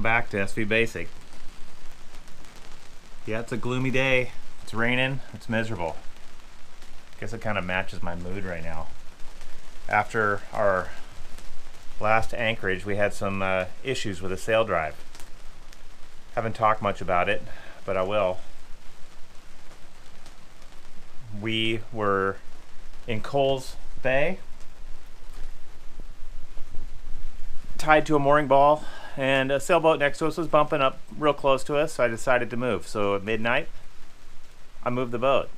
Welcome back to SV Basic. Yeah, it's a gloomy day. It's raining. It's miserable. Guess it kind of matches my mood right now. After our last anchorage, we had some issues with the Saildrive. Haven't talked much about it, but I will. We were in Coles Bay, tied to a mooring ball, and a sailboat next to us was bumping up real close to us, so I decided to move. So at midnight, I moved the boat.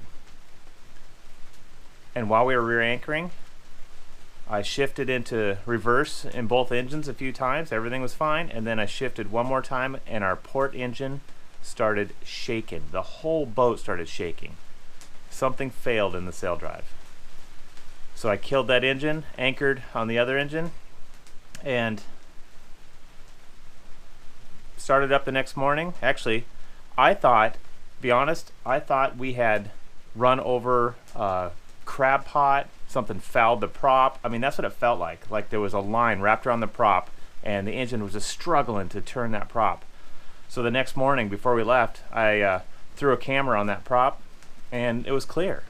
And while we were rear anchoring, I shifted into reverse in both engines a few times. Everything was fine, and then I shifted one more time and our port engine started shaking. The whole boat started shaking. Something failed in the Saildrive. So I killed that engine, anchored on the other engine, and started up the next morning. Actually, I thought, to be honest, I thought we had run over a crab pot, something fouled the prop. I mean, that's what it felt like there was a line wrapped around the prop and the engine was just struggling to turn that prop. So the next morning before we left, I threw a camera on that prop and it was clear.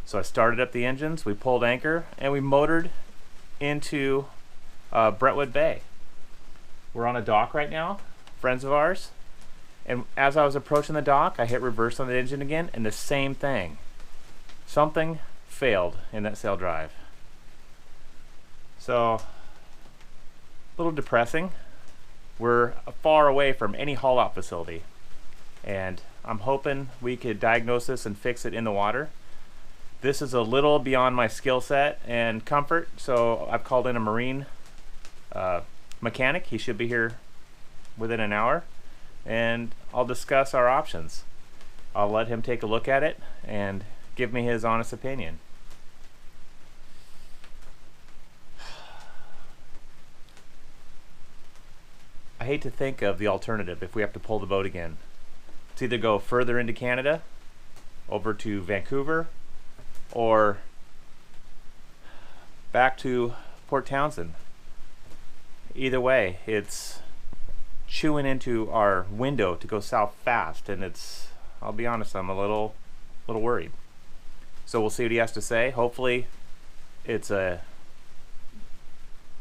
So I started up the engines, we pulled anchor, and we motored into Brentwood Bay. We're on a dock right now, friends of ours, and as I was approaching the dock, I hit reverse on the engine again, and the same thing. Something failed in that Saildrive. So, a little depressing. We're far away from any haul-out facility, and I'm hoping we could diagnose this and fix it in the water. This is a little beyond my skill set and comfort, so I've called in a marine mechanic. He should be here within an hour, and I'll discuss our options. I'll let him take a look at it and give me his honest opinion. I hate to think of the alternative if we have to pull the boat again. It's either go further into Canada, over to Vancouver, or back to Port Townsend. Either way, it's chewing into our window to go south fast, and it's, I'll be honest, I'm a little worried. So we'll see what he has to say. Hopefully it's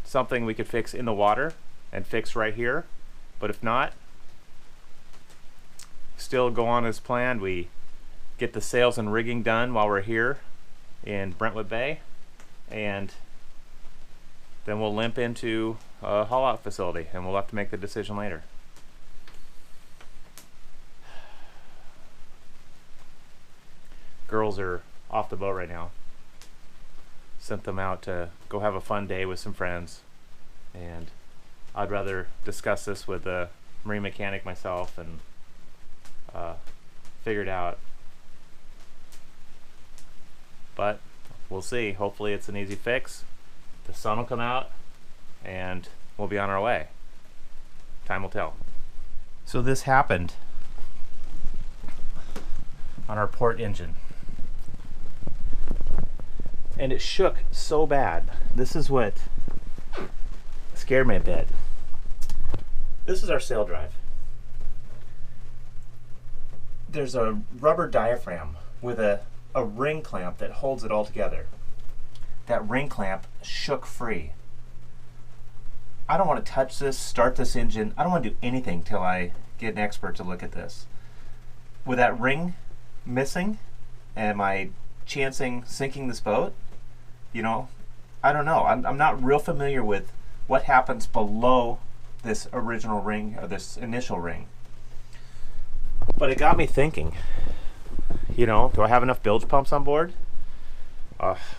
something we could fix in the water and fix right here, but if not, still go on as planned. We get the sails and rigging done while we're here in Brentwood Bay, and then we'll limp into a haul-out facility, and we'll have to make the decision later. Girls are off the boat right now. Sent them out to go have a fun day with some friends, and I'd rather discuss this with a marine mechanic myself and figure it out. But we'll see. Hopefully it's an easy fix. The sun will come out and we'll be on our way. Time will tell. So this happened on our port engine, and it shook so bad. This is what scared me a bit. This is our Saildrive. There's a rubber diaphragm with a ring clamp that holds it all together. That ring clamp shook free. I don't want to touch this, start this engine. I don't want to do anything till I get an expert to look at this. With that ring missing, am I chancing sinking this boat? You know, I don't know. I'm not real familiar with what happens below this original ring, or this initial ring. But it got me thinking, you know, do I have enough bilge pumps on board?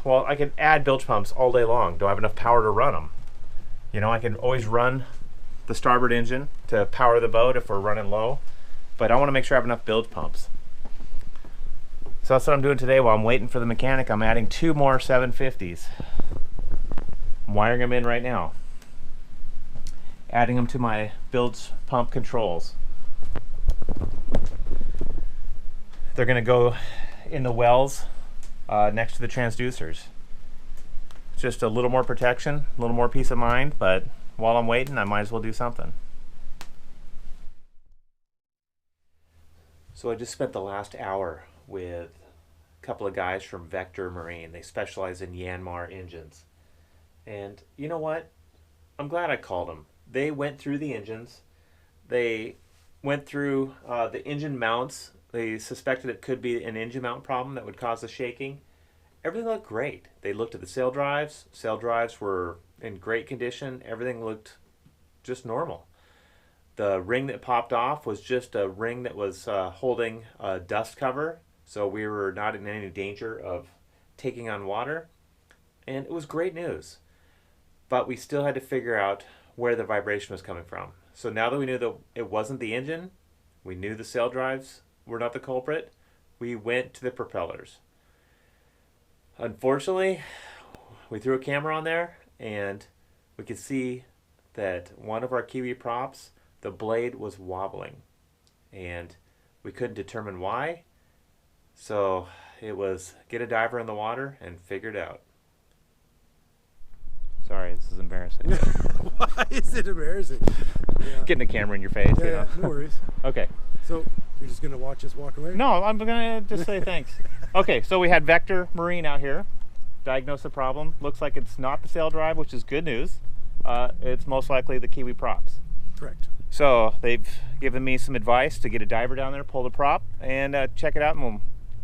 Well, I can add bilge pumps all day long. Do I have enough power to run them? You know, I can always run the starboard engine to power the boat if we're running low, but I want to make sure I have enough bilge pumps. So that's what I'm doing today while I'm waiting for the mechanic. I'm adding 2 more 750s. I'm wiring them in right now. Adding them to my bilge pump controls. They're going to go in the wells next to the transducers. Just a little more protection, a little more peace of mind, but while I'm waiting, I might as well do something. So I just spent the last hour with a couple of guys from Vector Marine. They specialize in Yanmar engines. And you know what? I'm glad I called them. They went through the engines. They went through the engine mounts. They suspected it could be an engine mount problem that would cause the shaking. Everything looked great. They looked at the Saildrives. Saildrives were in great condition. Everything looked just normal. The ring that popped off was just a ring that was holding a dust cover, so we were not in any danger of taking on water, and it was great news. But we still had to figure out where the vibration was coming from. So now that we knew that it wasn't the engine, we knew the Saildrives were not the culprit, we went to the propellers. Unfortunately, we threw a camera on there, and we could see that one of our Kiwi props, the blade was wobbling, and we couldn't determine why. So it was get a diver in the water and figure it out. Sorry, this is embarrassing. Why is it embarrassing? Yeah. Getting a camera in your face. Yeah, you know? no worries. Okay. So you're just gonna watch us walk away? No, I'm gonna just say thanks. Okay, so we had Vector Marine out here, diagnose the problem. Looks like it's not the Saildrive, which is good news. It's most likely the Kiwi props. Correct. So they've given me some advice to get a diver down there, pull the prop, and check it out, and we'll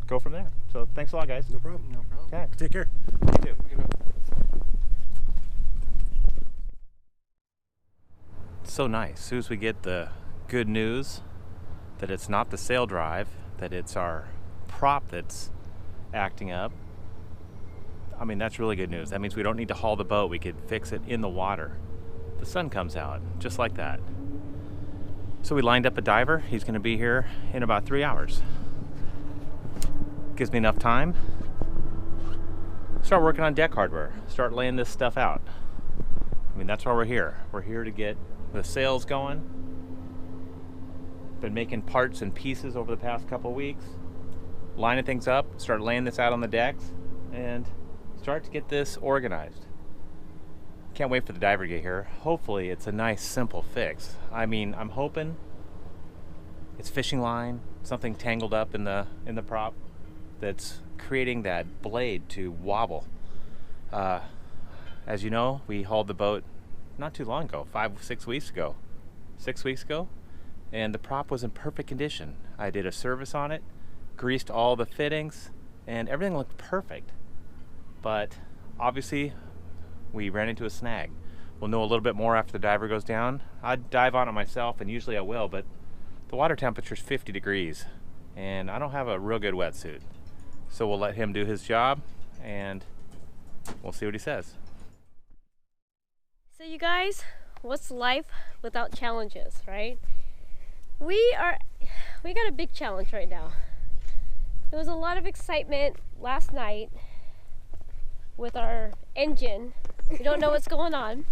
go from there. So thanks a lot, guys. No problem. No problem. Okay. Take care. You too. So nice. As soon as we get the good news that it's not the Saildrive, that it's our prop that's acting up, I mean, that's really good news. That means we don't need to haul the boat. We could fix it in the water. The sun comes out, just like that. So we lined up a diver. He's going to be here in about 3 hours. Gives me enough time. Start working on deck hardware. Start laying this stuff out. I mean, that's why we're here. We're here to get the sails going. Been making parts and pieces over the past couple weeks. Lining things up, start laying this out on the decks, and start to get this organized. Can't wait for the diver to get here. Hopefully it's a nice simple fix. I mean, I'm hoping it's fishing line, something tangled up in the prop that's creating that blade to wobble. As you know, we hauled the boat not too long ago, 6 weeks ago, and the prop was in perfect condition. I did a service on it, greased all the fittings, and everything looked perfect. But obviously we ran into a snag. We'll know a little bit more after the diver goes down. I'd dive on it myself, and usually I will, but the water temperature is 50 degrees, and I don't have a real good wetsuit. So we'll let him do his job, and we'll see what he says. So you guys, what's life without challenges, right? We got a big challenge right now. There was a lot of excitement last night with our engine. We don't know what's going on,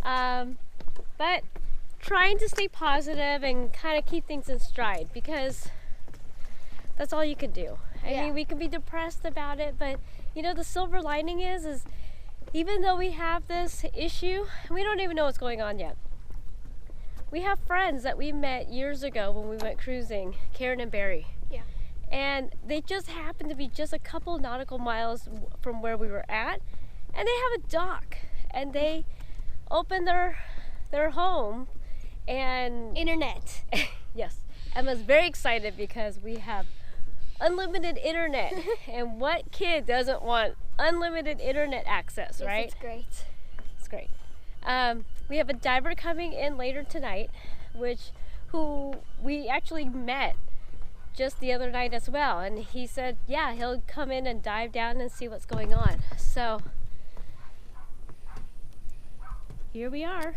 but trying to stay positive and kind of keep things in stride, because that's all you can do. I mean, we can be depressed about it, but you know, the silver lining is even though we have this issue, we don't even know what's going on yet. We have friends that we met years ago when we went cruising, Karen and Barry. Yeah. And they just happened to be just a couple nautical miles from where we were at, and they have a dock, and they opened their home and Internet. yes, Emma's very excited because we have unlimited internet. And what kid doesn't want unlimited internet access, Yes, right? it's great. It's great. We have a diver coming in later tonight, who we actually met just the other night as well, and he said, yeah, he'll come in and dive down and see what's going on. So here we are.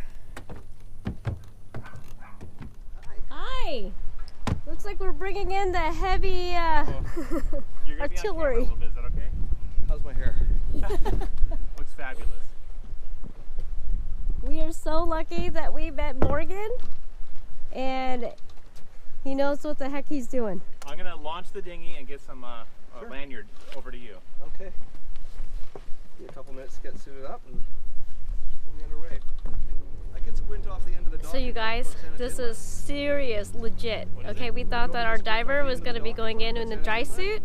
Hi. Looks like we're bringing in the heavy artillery. Is that okay? How's my hair? Looks fabulous. We are so lucky that we met Morgan, and he knows what the heck he's doing. I'm gonna launch the dinghy and get some lanyard over to you. Okay. Give me a couple minutes to get suited up and we'll be underway. I could squint off the end of the dock. So you guys, this is serious, legit. Okay, we thought that our diver was going to be going in a dry suit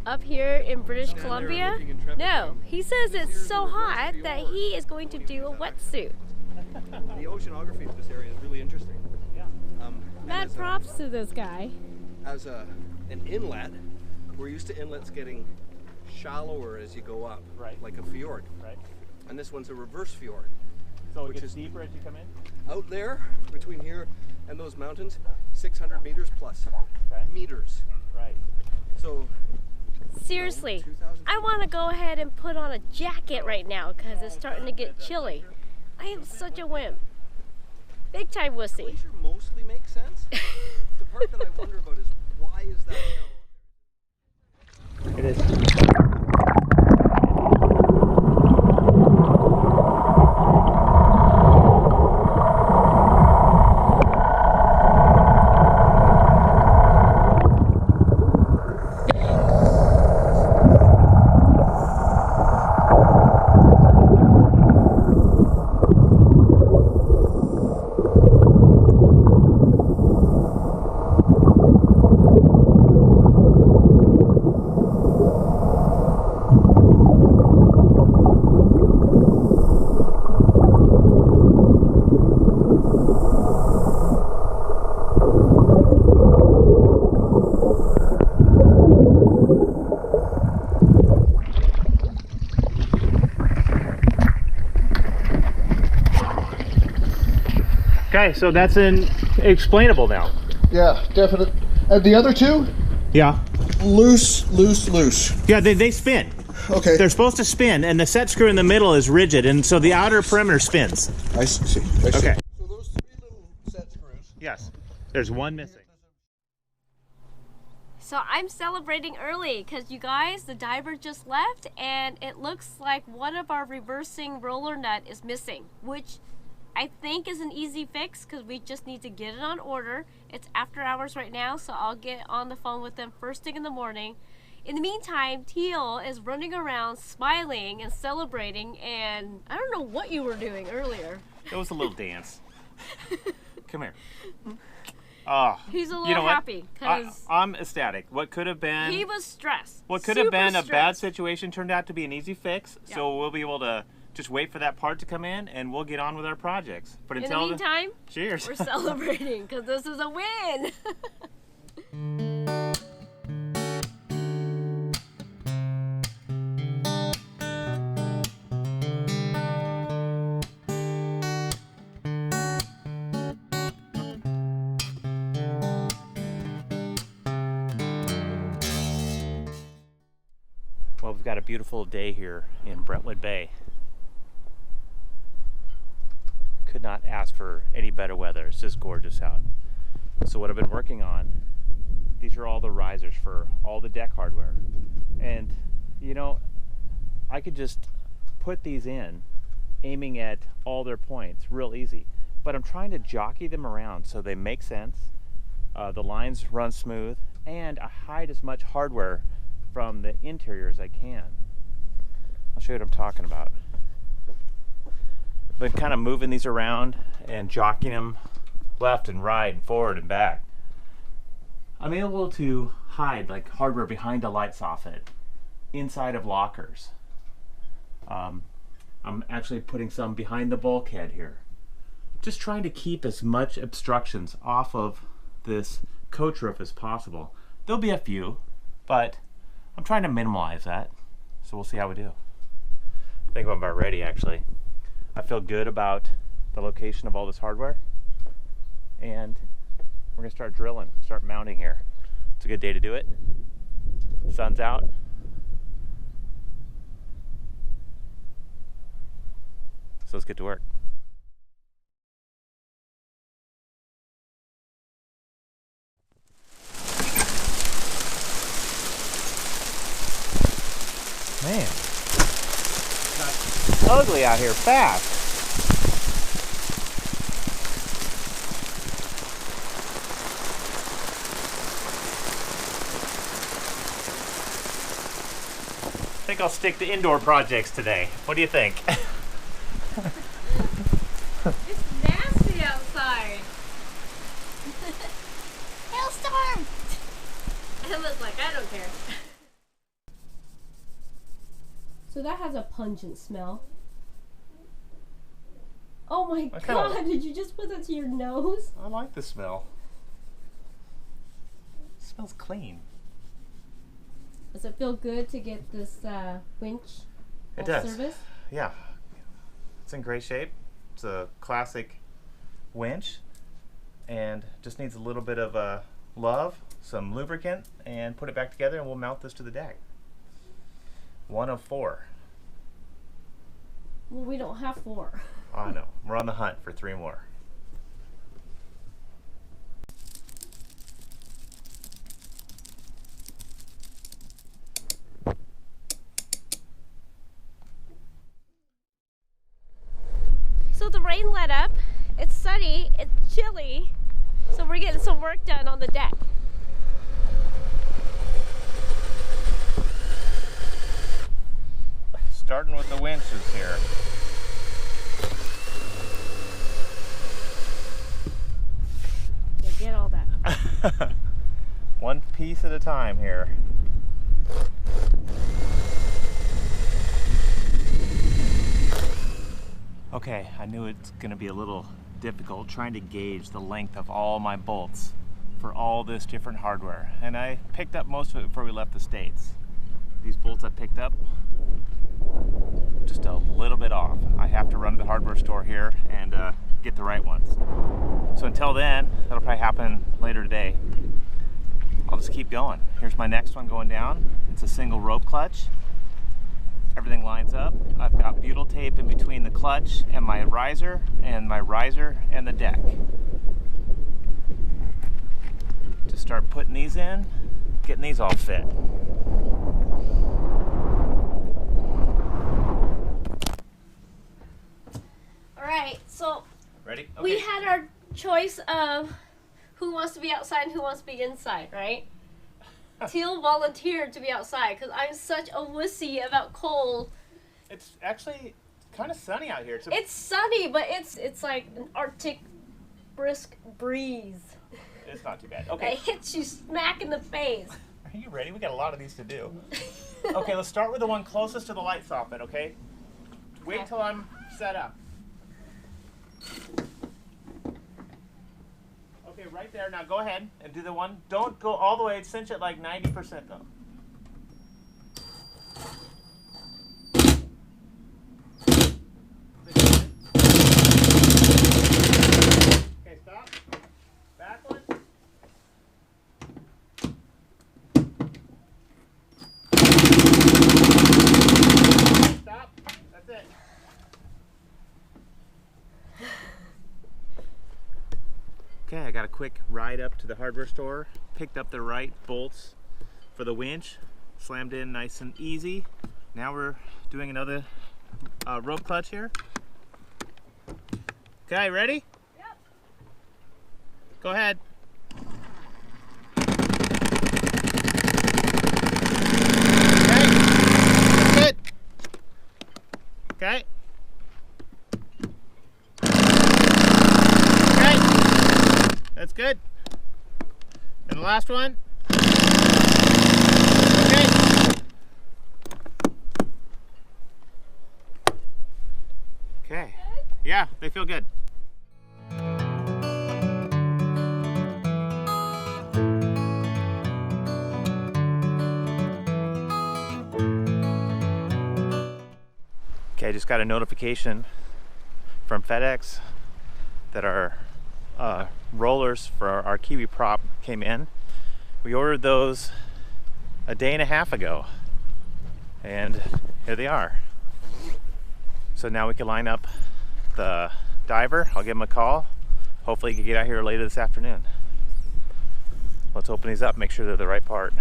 up here in British Columbia. No, he says it's so hot that he is going to do a wetsuit. The oceanography of this area is really interesting. Yeah. Mad props to this guy. As an inlet, we're used to inlets getting shallower as you go up, Right. like a fjord. Right. And this one's a reverse fjord. So it Which gets is- deeper as you come in? Out there, between here and those mountains, 600 meters plus. Okay. Meters. Right. So, Seriously, 2,000 I want to go ahead and put on a jacket right now because it's starting to get chilly. I am such a wimp. Big time wussy. glacier mostly makes sense. The part that I wonder about is why is that shallow? It is. Okay, so that's explainable now. Yeah, definite. And the other two? Yeah. Loose, loose, loose. Yeah, they spin. Okay. They're supposed to spin, and the set screw in the middle is rigid, and so the outer perimeter spins. I see. I see. Okay. So those three little set screws. Yes. There's one missing. So I'm celebrating early because you guys, the diver just left and it looks like one of our reversing roller nut is missing, which I think is an easy fix because we just need to get it on order. It's after hours right now, so I'll get on the phone with them first thing in the morning. In the meantime, Teal is running around smiling and celebrating, and I don't know what you were doing earlier. It was a little dance. Come here. Oh, He's a little you know what? happy because I'm ecstatic. What could have been he was stressed. what could have Super been a bad stressed. situation turned out to be an easy fix. Yeah. So we'll be able to just wait for that part to come in, and we'll get on with our projects. But In the until meantime, cheers. we're celebrating because this is a win. Well, we've got a beautiful day here in Brentwood Bay. Could not ask for any better weather. It's just gorgeous out. So what I've been working on, these are all the risers for all the deck hardware. And you know, I could just put these in, aiming at all their points real easy. But I'm trying to jockey them around so they make sense, the lines run smooth, and I hide as much hardware from the interior as I can. I'll show you what I'm talking about. I've been kind of moving these around and jockeying them left and right and forward and back. I'm able to hide like hardware behind a light soffit, inside of lockers. I'm actually putting some behind the bulkhead here. Just trying to keep as much obstructions off of this coach roof as possible. There'll be a few, but I'm trying to minimize that, so we'll see how we do. I think I'm about ready, actually. I feel good about the location of all this hardware, and we're gonna start drilling, start mounting here. It's a good day to do it. Sun's out. So let's get to work. Man, it's ugly out here fast. I think I'll stick to indoor projects today. What do you think? It's nasty Hailstorm! Emma's like, I don't care. So that has a pungent smell. Oh my god, did you just put that to your nose? I like the smell. It smells clean. Does it feel good to get this winch It does. service? Yeah. It's in great shape. It's a classic winch and just needs a little bit of love, some lubricant, and put it back together and we'll mount this to the deck. 1 of 4. Well, we don't have 4. I know. We're on the hunt for 3 more. So the rain let up. It's sunny. It's chilly. So we're getting some work done on the deck. Starting with the winches here. Yeah, get all that. One piece at a time here. Okay, I knew it's going to be a little difficult trying to gauge the length of all my bolts for all this different hardware. And I picked up most of it before we left the States. These bolts I picked up, just a little bit off. I have to run to the hardware store here and get the right ones. So until then, that'll probably happen later today. I'll just keep going. Here's my next one going down. It's a single rope clutch. Everything lines up. I've got butyl tape in between the clutch and my riser and the deck. Just start putting these in, getting these all fit. Alright, so Ready? Okay. we had our choice of who wants to be outside and who wants to be inside, right? Teal volunteered to be outside because I'm such a wussy about cold. It's actually kind of sunny out here. It's sunny, but it's like an Arctic brisk breeze. It's not too bad. It Okay. hits you smack in the face. Are you ready? We got a lot of these to do. Okay, let's start with the one closest to the light soffit, okay? Wait till I'm set up. Okay, right there. Now go ahead and do the one. Don't go all the way. Cinch it like 90% though. Okay, stop. Back one. Stop. That's it. Okay, I got a quick ride up to the hardware store, picked up the right bolts for the winch, slammed in nice and easy. Now we're doing another rope clutch here. Okay, ready? Yep. Go ahead. Okay, that's it. Okay. That's good. And the last one. Okay. Okay. Yeah, they feel good. Okay, I just got a notification from FedEx that our rollers for our Kiwi prop came in. We ordered those a day and a half ago and here they are. So now we can line up the diver. I'll give him a call. Hopefully he can get out here later this afternoon. Let's open these up, make sure they're the right part.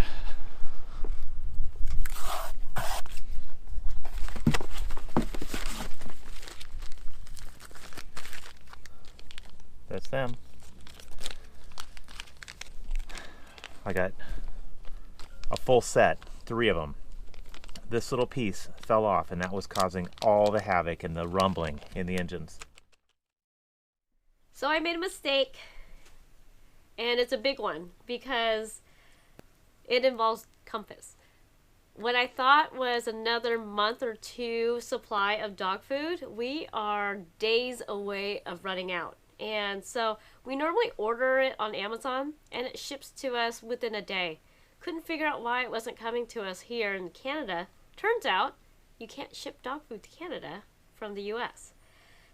That's them. I got a full set, 3 of them. This little piece fell off and that was causing all the havoc and the rumbling in the engines. So I made a mistake. and it's a big one because it involves compass. What I thought was another month or two supply of dog food, we are days away of running out. And so we normally order it on Amazon and it ships to us within a day. Couldn't figure out why it wasn't coming to us here in Canada. Turns out you can't ship dog food to Canada from the US.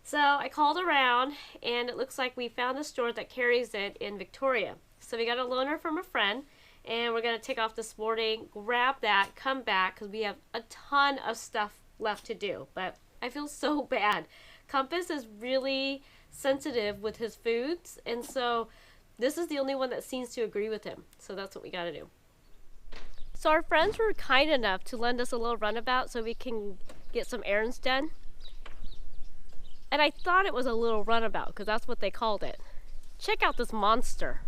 So I called around and it looks like we found a store that carries it in Victoria. So we got a loaner from a friend and we're going to take off this morning, grab that, come back because we have a ton of stuff left to do. But I feel so bad. Compass is really sensitive with his foods, and so this is the only one that seems to agree with him. So that's what we got to do. So our friends were kind enough to lend us a little runabout so we can get some errands done. And I thought it was a little runabout because that's what they called it. Check out this monster.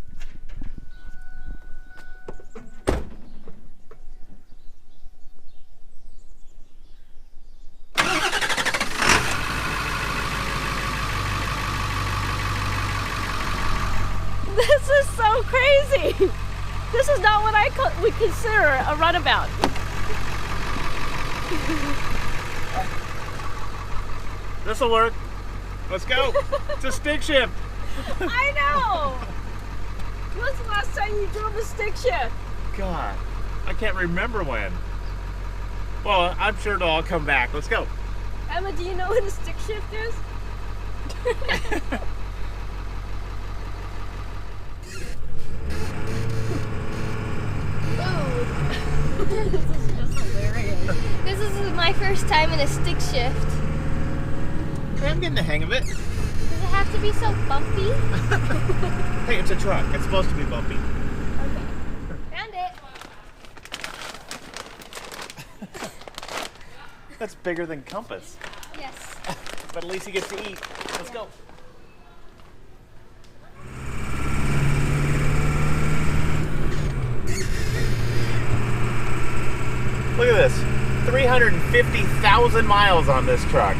This is so crazy. This is not what I would consider a runabout. This'll work. Let's go. It's a stick shift. I know. When's the last time you drove a stick shift? God, I can't remember when. Well, I'm sure it'll all come back. Let's go. Emma, do you know what a stick shift is? This is just hilarious. This is my first time in a stick shift. I'm getting the hang of it. Does it have to be so bumpy? Hey, it's a truck. It's supposed to be bumpy. Okay. Found it. That's bigger than compass. Yes. But at least he gets to eat. Let's go. Look at this. 350,000 miles on this truck.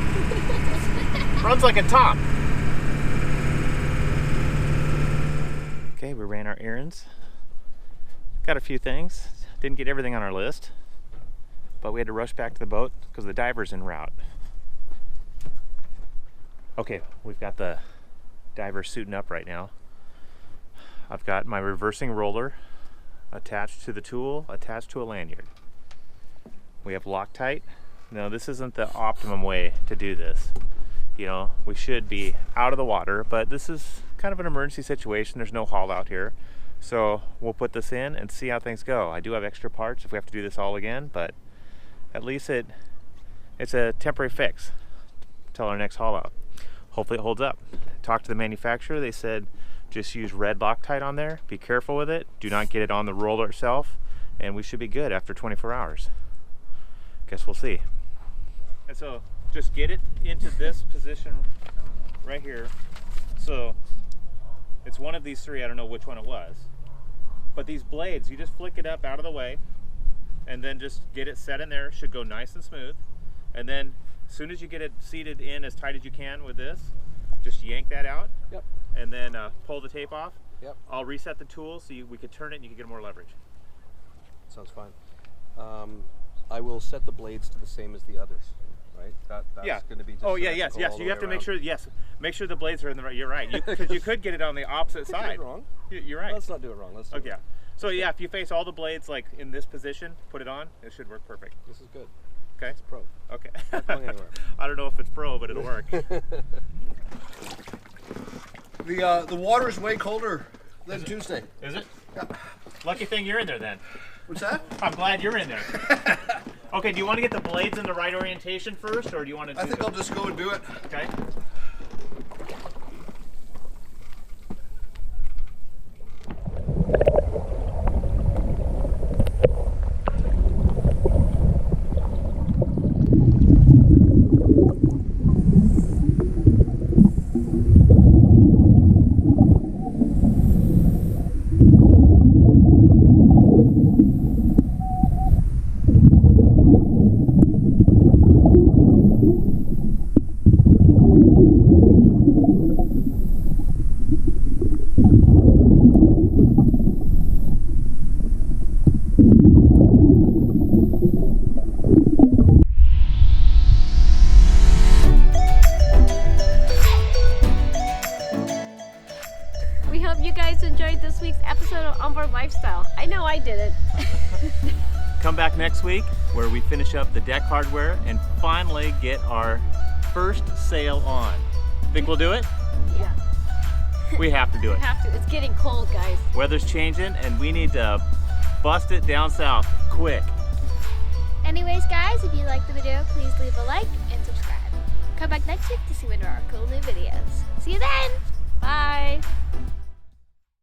Runs like a top. Okay, we ran our errands. Got a few things. Didn't get everything on our list, but we had to rush back to the boat because the diver's en route. Okay, we've got the diver suiting up right now. I've got my reversing roller attached to the tool, attached to a lanyard. We have Loctite. Now, this isn't the optimum way to do this. You know, we should be out of the water, but this is kind of an emergency situation. There's no haul out here. So we'll put this in and see how things go. I do have extra parts if we have to do this all again, but at least it's a temporary fix till our next haul out. Hopefully it holds up. Talked to the manufacturer. They said just use red Loctite on there. Be careful with it. Do not get it on the roller itself, and we should be good after 24 hours. Guess we'll see. And so just get it into this position right here. So it's one of these three. I don't know which one it was, but these blades, you just flick it up out of the way and then just get it set in there. It should go nice and smooth. And then as soon as you get it seated in as tight as you can with this, just yank that out. Yep. And then pull the tape off. Yep. I'll reset the tool so we could turn it and you can get more leverage. Sounds fine. I will set the blades to the same as the others, right? That's going to be just yes. You have to make sure. Yes, make sure the blades are in the right. You're right. Because you could get it on the opposite side. Do it wrong. You're right. Let's not do it wrong. Let's do it Okay. right. So yeah, if you face all the blades like in this position, put it on. It should work perfect. This is good. Okay. It's pro. Okay. Not going anywhere. I don't know if it's pro, but it'll work. The water is way colder than Tuesday. Is it? Yeah. Lucky thing you're in there then. What's that? I'm glad you're in there. Okay, do you want to get the blades in the right orientation first, or do you want to do I think I'll just go and do it. Okay. week's episode of Onboard Lifestyle. I know I didn't. Come back next week where we finish up the deck hardware and finally get our first sail on. Think we'll do it? Yeah. We have to do We it. have to. It's getting cold, guys. Weather's changing and we need to bust it down south quick. Anyways, guys, if you liked the video, please leave a like and subscribe. Come back next week to see one of our cool new videos. See you then! Bye.